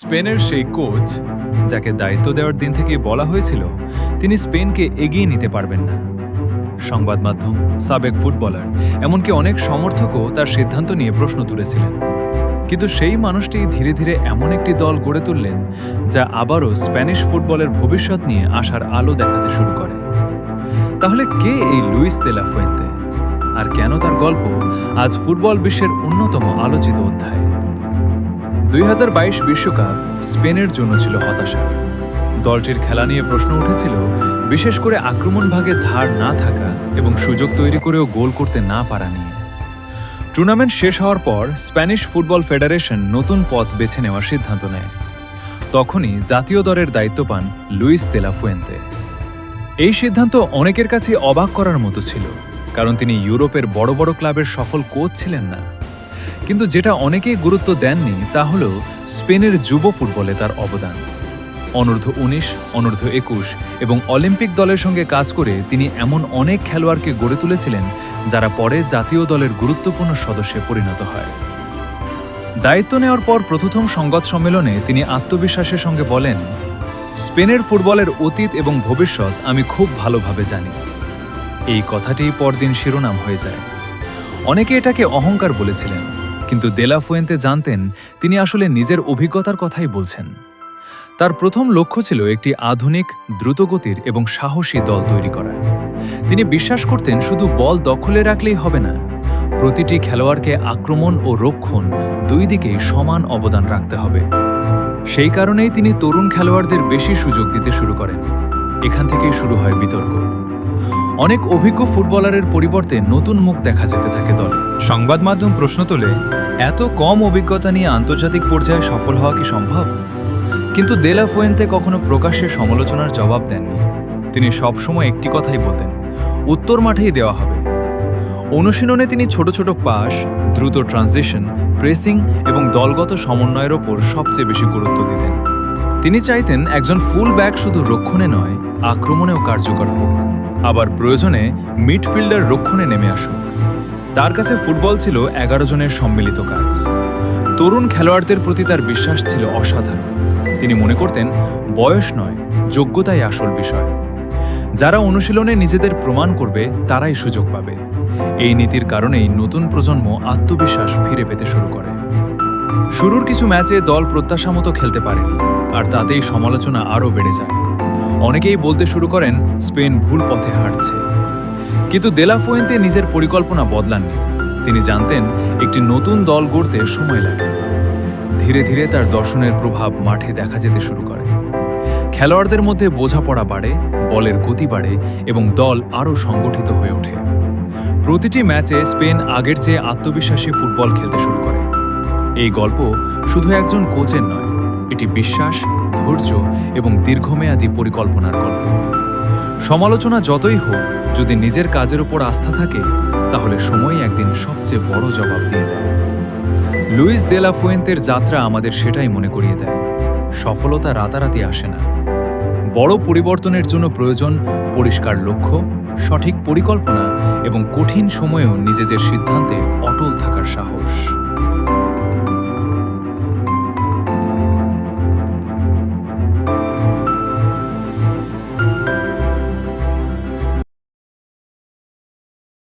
স্পেনের সেই কোচ যাকে দায়িত্ব দেওয়ার দিন থেকেই বলা হয়েছিল তিনি স্পেনকে এগিয়ে নিতে পারবেন না। সংবাদ মাধ্যম, সাবেক ফুটবলার, এমনকি অনেক সমর্থকও তার সিদ্ধান্ত নিয়ে প্রশ্ন তুলেছিলেন। কিন্তু সেই মানুষটি ধীরে ধীরে এমন একটি দল গড়ে তুললেন যা আবারও স্প্যানিশ ফুটবলের ভবিষ্যৎ নিয়ে আশার আলো দেখাতে শুরু করে। তাহলে কে এই লুইস দে লা ফুয়েন্তে, আর কেন তার গল্প আজ ফুটবল বিশ্বের অন্যতম আলোচিত অধ্যায়? 2022 বিশ্বকাপ স্পেনের জন্য ছিল হতাশা। দলটির খেলা নিয়ে প্রশ্ন উঠেছিল, বিশেষ করে আক্রমণ ভাগে ধার না থাকা এবং সুযোগ তৈরি করেও গোল করতে না পারা নিয়ে। টুর্নামেন্ট শেষ হওয়ার পর স্প্যানিশ ফুটবল ফেডারেশন নতুন পথ বেছে নেওয়ার সিদ্ধান্ত নেয়। তখনই জাতীয় দলের দায়িত্ব পান লুইস দে লা ফুয়েন্তে। এই সিদ্ধান্ত অনেকের কাছে অবাক করার মতো ছিল, কারণ তিনি ইউরোপের বড় বড় ক্লাবের সফল কোচ ছিলেন না। কিন্তু যেটা অনেকেই গুরুত্ব দেননি তা হল স্পেনের যুব ফুটবলে তার অবদান। অনূর্ধ্ব 19, অনূর্ধ্ব 21 এবং অলিম্পিক দলের সঙ্গে কাজ করে তিনি এমন অনেক খেলোয়াড়কে গড়ে তুলেছিলেন যারা পরে জাতীয় দলের গুরুত্বপূর্ণ সদস্যে পরিণত হয়। দায়িত্ব নেওয়ার পর প্রথম সংবাদ সম্মেলনে তিনি আত্মবিশ্বাসের সঙ্গে বলেন, স্পেনের ফুটবলের অতীত এবং ভবিষ্যৎ আমি খুব ভালোভাবে জানি। এই কথাটি পরদিন শিরোনাম হয়ে যায়। অনেকে এটাকে অহংকার বলেছিলেন, কিন্তু দে লা ফুয়েন্তে জানতেন তিনি আসলে নিজের অভিজ্ঞতার কথাই বলছেন। তার প্রথম লক্ষ্য ছিল একটি আধুনিক, দ্রুতগতির এবং সাহসী দল তৈরি করা। তিনি বিশ্বাস করতেন শুধু বল দখলে রাখলেই হবে না, প্রতিটি খেলোয়াড়কে আক্রমণ ও রক্ষণ দুই দিকেই সমান অবদান রাখতে হবে। সেই কারণেই তিনি তরুণ খেলোয়াড়দের বেশি সুযোগ দিতে শুরু করেন। এখান থেকেই শুরু হয় বিতর্ক। অনেক অভিজ্ঞ ফুটবলারের পরিবর্তে নতুন মুখ দেখা যেতে থাকে দলে। সংবাদ মাধ্যম প্রশ্ন তোলে, এত কম অভিজ্ঞতা নিয়ে আন্তর্জাতিক পর্যায়ে সফল হওয়া কি সম্ভব? কিন্তু দে লা ফুয়েন্তে কখনো প্রকাশ্যে সমালোচনার জবাব দেননি। তিনি সবসময় একটি কথাই বলতেন, উত্তর মাঠেই দেওয়া হবে। অনুশীলনে তিনি ছোট ছোট পাস, দ্রুত ট্রানজিশন, প্রেসিং এবং দলগত সমন্বয়ের ওপর সবচেয়ে বেশি গুরুত্ব দিতেন। তিনি চাইতেন একজন ফুল ব্যাক শুধু রক্ষণে নয়, আক্রমণেও কার্যকর হোক, আবার প্রয়োজনে মিডফিল্ডার রক্ষণে নেমে আসুক। তার কাছে ফুটবল ছিল 11 জনের সম্মিলিত কাজ। তরুণ খেলোয়াড়দের প্রতি তার বিশ্বাস ছিল অসাধারণ। তিনি মনে করতেন বয়স নয়, যোগ্যতাই আসল বিষয়। যারা অনুশীলনে নিজেদের প্রমাণ করবে তারাই সুযোগ পাবে। এই নীতির কারণেই নতুন প্রজন্ম আত্মবিশ্বাস ফিরে পেতে শুরু করে। শুরুর কিছু ম্যাচে দল প্রত্যাশা মতো খেলতে পারেনি, আর তাতেই সমালোচনা আরও বেড়ে যায়। অনেকেই বলতে শুরু করেন স্পেন ভুল পথে হাঁটছে। কিন্তু দে লা ফুয়েন্তে নিজের পরিকল্পনা বদলাননি। তিনি জানতেন একটি নতুন দল গড়তে সময় লাগে। ধীরে ধীরে তার দর্শনের প্রভাব মাঠে দেখা যেতে শুরু করে। খেলোয়াড়দের মধ্যে বোঝাপড়া বাড়ে, বলের গতি বাড়ে এবং দল আরও সংগঠিত হয়ে ওঠে। প্রতিটি ম্যাচে স্পেন আগের চেয়ে আত্মবিশ্বাসী ফুটবল খেলতে শুরু করে। এই গল্প শুধু একজন কোচের নয়, এটি বিশ্বাস, ধৈর্য এবং দীর্ঘমেয়াদী পরিকল্পনার গল্প। সমালোচনা যতই হোক, যদি নিজের কাজের উপর আস্থা থাকে তাহলে সময় একদিন সবচেয়ে বড় জবাব দিয়ে দেয়। লুইস দে লা ফুয়েন্তের যাত্রা আমাদের সেটাই মনে করিয়ে দেয়। সফলতা রাতারাতি আসে না। বড় পরিবর্তনের জন্য প্রয়োজন পরিষ্কার লক্ষ্য, সঠিক পরিকল্পনা এবং কঠিন সময়েও নিজেদের সিদ্ধান্তে অটল থাকার সাহস।